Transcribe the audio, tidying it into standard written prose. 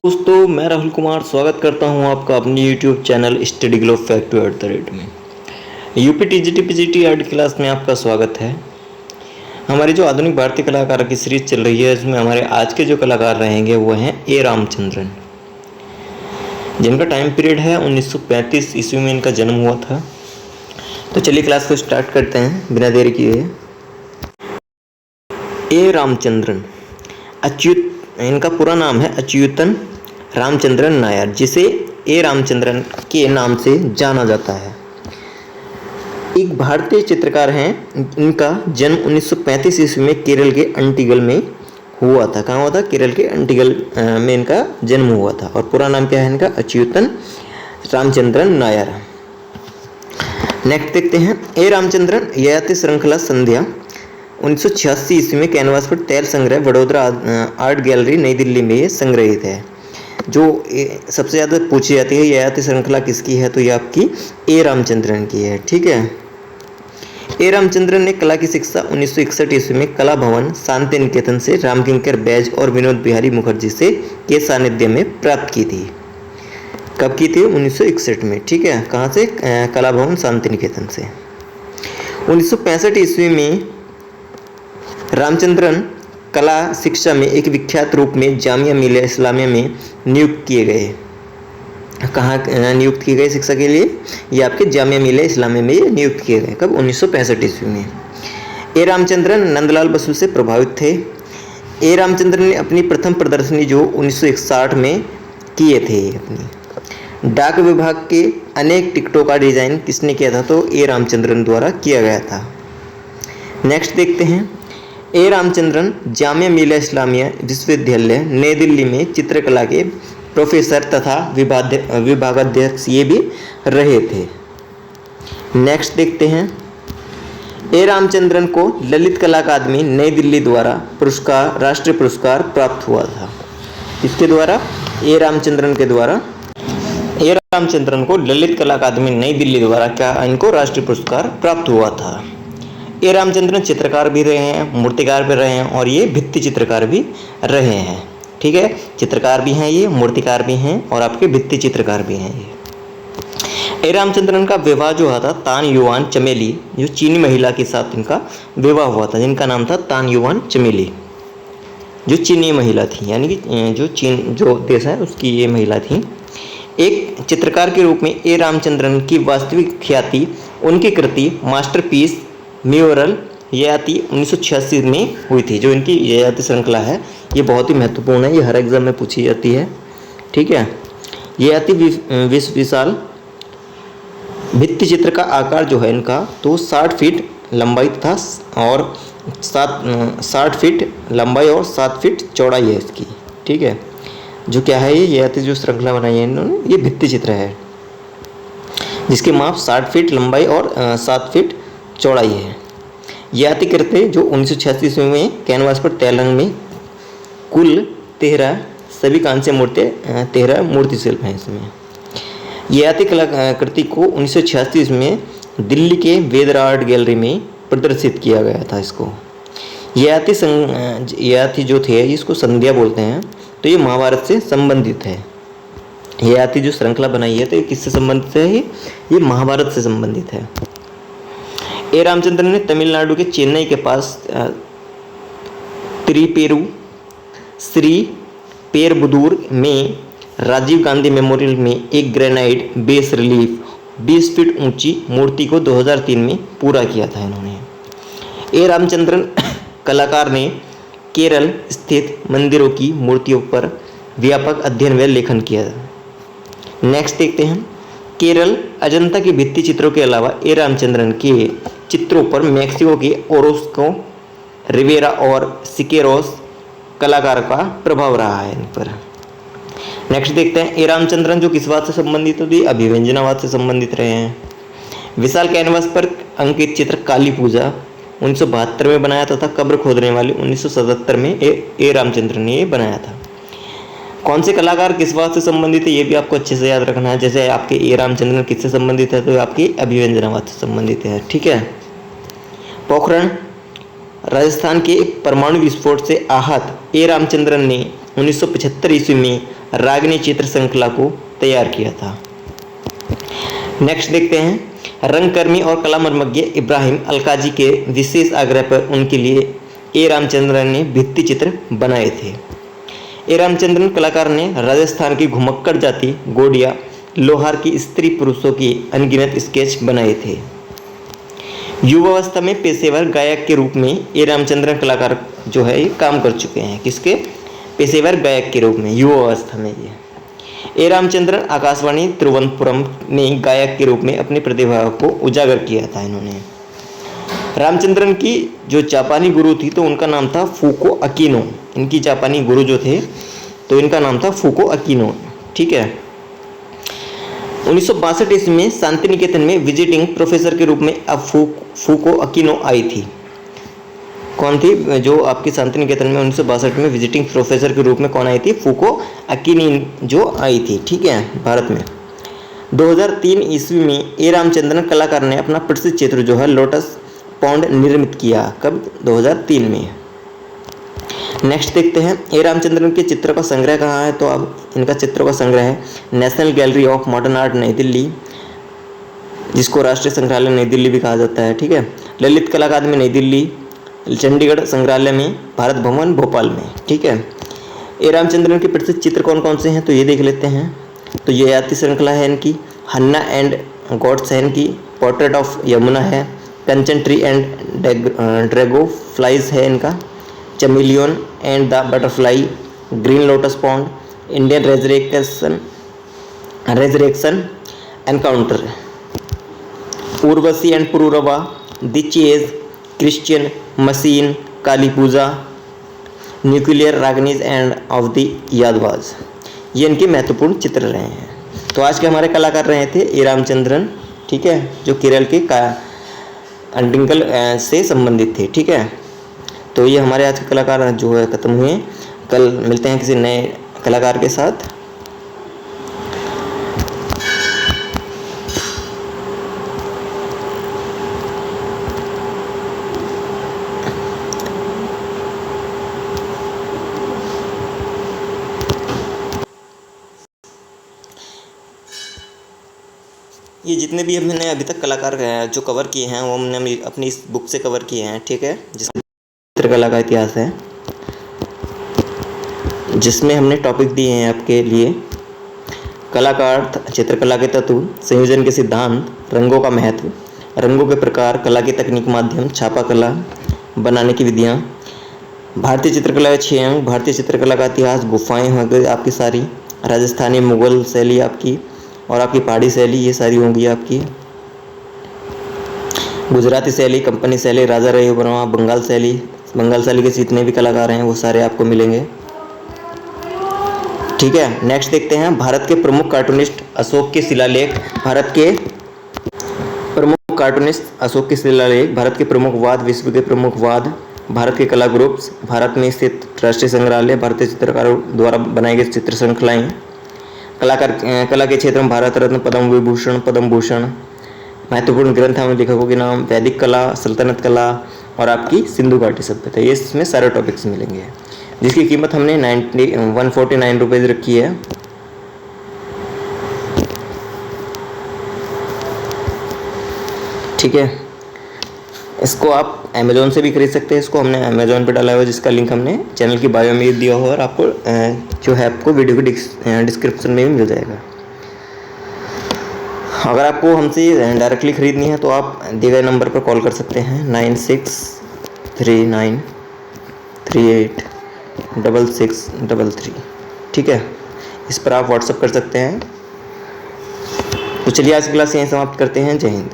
दोस्तों, मैं राहुल कुमार स्वागत करता हूं आपका अपने YouTube channel study glow fact में। UP TGT PGT art class में आपका स्वागत है। हमारी जो आधुनिक भारतीय कलाकार की सीरीज चल रही है, इसमें हमारे आज के जो कलाकार रहेंगे वो हैं ए रामचंद्रन, जिनका टाइम पीरियड है 1935 ईस्वी में इनका जन्म हुआ था। तो चलिए क्लास को स्टार्ट करते हैं बिना देरी किए। ए रामचंद्रन इनका पूरा नाम है अच्युतन रामचंद्रन नायर, जिसे ए रामचंद्रन के नाम से जाना जाता है। एक भारतीय चित्रकार हैं। इनका जन्म 1935 ईस्वी में केरल के अंटिगल में हुआ था। कहाँ हुआ था? केरल के अंटिगल में इनका जन्म हुआ था। और पूरा नाम क्या है इनका? अच्युतन रामचंद्रन नायर। नेक्स्ट देखते हैं। ए रामचंद्रन ययाति श्रृंखला संध्या 1986 ईस्वी में कैनवास पर तैल संग्रह वडोदरा आर्ट गैलरी नई दिल्ली में ये संग्रहित है। जो सबसे ज़्यादा पूछी जाती है ययाति श्रृंखला किसकी है, तो ये आपकी ए रामचंद्रन की है। ठीक है। ए रामचंद्रन ने कला की शिक्षा 1961 ईस्वी में कला भवन शांति निकेतन से रामकिंकर बैज और विनोद बिहारी मुखर्जी से के सानिध्य में प्राप्त की थी। कब की थी? 1961 में। ठीक है। कहाँ से? कला भवन शांति निकेतन से। 1965 ईस्वी में रामचंद्रन कला शिक्षा में एक विख्यात रूप में जामिया मिलिया इस्लामिया में नियुक्त किए गए। कहाँ नियुक्त किए गए शिक्षा के लिए? ये आपके जामिया मिलिया इस्लामिया में नियुक्त किए गए। कब? 1965 ईस्वी में। ए रामचंद्रन नंदलाल बसु से प्रभावित थे। ए रामचंद्रन ने अपनी प्रथम प्रदर्शनी जो 1961 में किए थे अपनी डाक विभाग के अनेक टिकटों का डिजाइन किसने किया था? तो ए रामचंद्रन द्वारा किया गया था। नेक्स्ट देखते हैं। ए रामचंद्रन जामिया मिलिया इस्लामिया विश्वविद्यालय नई दिल्ली में चित्रकला के प्रोफेसर तथा विभागाध्यक्ष ये भी रहे थे। नेक्स्ट देखते हैं। ए रामचंद्रन को ललित कला अकादमी नई दिल्ली द्वारा राष्ट्रीय पुरस्कार प्राप्त हुआ था। इसके द्वारा? ए रामचंद्रन के द्वारा ए रामचंद्रन को ललित कला अकादमी नई दिल्ली द्वारा क्या इनको राष्ट्रीय पुरस्कार प्राप्त हुआ था। ए रामचंद्रन चित्रकार भी रहे हैं, मूर्तिकार भी रहे हैं और ये भित्ति चित्रकार भी रहे हैं। ठीक है। चित्रकार भी हैं ये, मूर्तिकार भी हैं और आपके भित्ति चित्रकार भी हैं ये। ए रामचंद्रन का विवाह जो हुआ था तान युआन चमेली, जो चीनी महिला के साथ इनका विवाह हुआ था, जिनका नाम था तान युआन चमेली, जो चीनी महिला थी, यानी कि जो चीन जो देश है उसकी ये महिला थी। एक चित्रकार के रूप में ए रामचंद्रन की वास्तविक ख्याति उनकी कृति मास्टरपीस म्यूरल ययाति 1986 में हुई थी। जो इनकी ययाति श्रृंखला है ये बहुत ही महत्वपूर्ण है, ये हर एग्जाम में पूछी जाती है। ठीक है। ययाति विशाल भित्ति चित्र का आकार जो है इनका तो 60 फीट लंबाई था और 60 फीट लंबाई और 7 फीट चौड़ाई है इसकी। ठीक है। जो क्या है ये ययाति जो श्रृंखला बनाई है इन्होंने, ये भित्ति चित्र है जिसके माप 60 फीट लंबाई और 7 फीट चौड़ाई है। ययाति कृति जो 1986 में कैनवास पर तैल रंग में कुल 13 सभी कांस्य मूर्तियाँ 13 मूर्ति शिल्प हैं इसमें। ययाति कलाकृति को 1986 में दिल्ली के वेदरा आर्ट गैलरी में प्रदर्शित किया गया था। इसको ययाति जो थे इसको संध्या बोलते हैं। तो ये महाभारत से संबंधित है। ययाति जो श्रृंखला बनाई है तो ये किससे संबंधित है? ये महाभारत से संबंधित है। ए रामचंद्रन ने तमिलनाडु के चेन्नई के पास त्रिपेरू श्री पेरबुदूर में राजीव गांधी मेमोरियल में एक ग्रेनाइट बेस रिलीफ 20 फीट ऊंची मूर्ति को 2003 में पूरा किया था इन्होंने। ए रामचंद्रन कलाकार ने केरल स्थित मंदिरों की मूर्तियों पर व्यापक अध्ययन व लेखन किया। नेक्स्ट देखते हैं। केरल अजंता के भित्ति चित्रों के अलावा ए रामचंद्रन के चित्रों पर मैक्सिको के ओरोस्को रिवेरा और सिकेरोस कलाकार का प्रभाव रहा है इन पर। नेक्स्ट देखते हैं। ए रामचंद्रन जो किस बात से संबंधित होती? अभिव्यंजनावाद से संबंधित रहे हैं। विशाल कैनवास पर अंकित चित्र काली पूजा 1972 में बनाया तथा कब्र खोदने वाली 1977 में ए रामचंद्रन ने ये बनाया था। कौन से कलाकार किस बात से संबंधित है ये भी आपको अच्छे से याद रखना है। जैसे आपके ए रामचंद्रन किससे संबंधित है? तो आपकी अभिव्यंजनावाद से संबंधित है। ठीक है। पोखरण राजस्थान के परमाणु विस्फोट से आहत ए रामचंद्रन ने 1975 ईस्वी में रागिनी चित्र श्रृंखला को तैयार किया था। नेक्स्ट देखते हैं, रंगकर्मी और कला मर्मज्ञ इब्राहिम अलकाजी के विशेष आग्रह पर उनके लिए ए रामचंद्रन ने भित्ति चित्र बनाए थे। ए रामचंद्रन कलाकार ने राजस्थान की घुमक्कड़ जाति गोडिया लोहार की स्त्री पुरुषों की अनगिनत स्केच बनाए थे। युवावस्था में पेशेवर गायक के रूप में ए रामचंद्रन कलाकार जो है ये काम कर चुके हैं। किसके? पेशेवर गायक के रूप में युवावस्था में। ये ए रामचंद्रन आकाशवाणी तिरुवनंतपुरम में गायक के रूप में अपनी प्रतिभा को उजागर किया था इन्होंने। रामचंद्रन की जो जापानी गुरु थी तो उनका नाम था फूको अकीनो। इनकी जापानी गुरु जो थे तो इनका नाम था फूको अकीनो। ठीक है। 1962 ईस्वी में शांति निकेतन में विजिटिंग प्रोफेसर के रूप में अब फूको अकीनो आई थी। कौन थी? जो आपकी शांति निकेतन में 1962 में विजिटिंग प्रोफेसर के रूप में कौन आई थी? फूको अकीनी जो आई थी। ठीक है, भारत में। 2003 ईस्वी में ए रामचंद्रन कलाकार ने अपना प्रसिद्ध चित्र जो है लोटस पॉन्ड निर्मित किया। कब? 2003 में। नेक्स्ट देखते हैं, ए रामचंद्रन के चित्र का संग्रह कहाँ है? तो अब इनका चित्रों का संग्रह है national gallery of modern art नई दिल्ली, जिसको राष्ट्रीय संग्रहालय नई दिल्ली भी कहा जाता है। ठीक है। ललित कला अकादमी नई दिल्ली, चंडीगढ़ संग्रहालय में, भारत भवन भोपाल में। ठीक है। ए रामचंद्रन के प्रसिद्ध चित्र कौन कौन से हैं तो ये देख लेते हैं। तो ये याति श्रृंखला है इनकी, हन्ना एंड गॉड्स है इनकी, पोर्ट्रेट ऑफ यमुना है, Kanchan tree and dragonflies है इनका, chameleon and the butterfly, green lotus pond, Indian resurrection encounter, Urvashi and Pururava, the chase, Christian machine, Kali Puja, nuclear रागनीज एंड ऑफ द यादवाज। ये इनके महत्वपूर्ण चित्र रहे हैं। तो आज के हमारे कलाकार रहे थे ए रामचंद्रन। ठीक है, जो केरल के अंडिंगल से संबंधित थे। ठीक है। तो ये हमारे आज के कलाकार जो है खत्म हुए। कल मिलते हैं किसी नए कलाकार के साथ। ये जितने भी हमने अभी तक कलाकार जो कवर किए हैं वो हमने अपनी इस बुक से कवर किए हैं। ठीक है, जिसमें चित्रकला का इतिहास है, जिसमें हमने टॉपिक दिए हैं आपके लिए कलाकार, चित्रकला के तत्व, संयोजन के सिद्धांत, रंगों का महत्व, रंगों के प्रकार, कला की तकनीक माध्यम, छापा कला बनाने की विधियाँ, भारतीय चित्रकला के 6 अंग, भारतीय चित्रकला का इतिहास, गुफाएं हो गई आपकी सारी, राजस्थानी मुगल शैली आपकी और आपकी पहाड़ी शैली, ये सारी होंगी आपकी, गुजराती शैली, कंपनी शैली, राजा रवि वर्मा, बंगाल शैली के जितने भी कलाकार हैं वो सारे आपको मिलेंगे। ठीक है। नेक्स्ट देखते हैं, भारत के प्रमुख कार्टूनिस्ट अशोक के शिलालेख, भारत के प्रमुख वाद, विश्व के प्रमुख वाद, भारत के कला ग्रुप्स, भारत में स्थित राष्ट्रीय संग्रहालय, भारतीय चित्रकारों द्वारा बनाई गई चित्र श्रृंखलाएँ, कला के क्षेत्र में भारत रत्न, पद्म भूषण, महत्वपूर्ण ग्रंथ हमें लेखकों के नाम, वैदिक कला, सल्तनत कला और आपकी सिंधु घाटी सभ्यता। ये इसमें सारे टॉपिक्स मिलेंगे, जिसकी कीमत हमने 149 रुपीज़ रखी है। ठीक है। इसको आप अमेज़ॉन से भी खरीद सकते हैं। इसको हमने अमेज़ॉन पे डाला हुआ, जिसका लिंक हमने चैनल की बायो में दिया हुआ और आपको जो है आपको वीडियो के डिस्क्रिप्शन में भी मिल जाएगा। अगर आपको हमसे डायरेक्टली ख़रीदनी है तो आप दिए गए नंबर पर कॉल कर सकते हैं 9639386633। ठीक है, इस पर आप व्हाट्सअप कर सकते हैं। तो चलिए आज की क्लास यहीं समाप्त करते हैं। जय हिंद।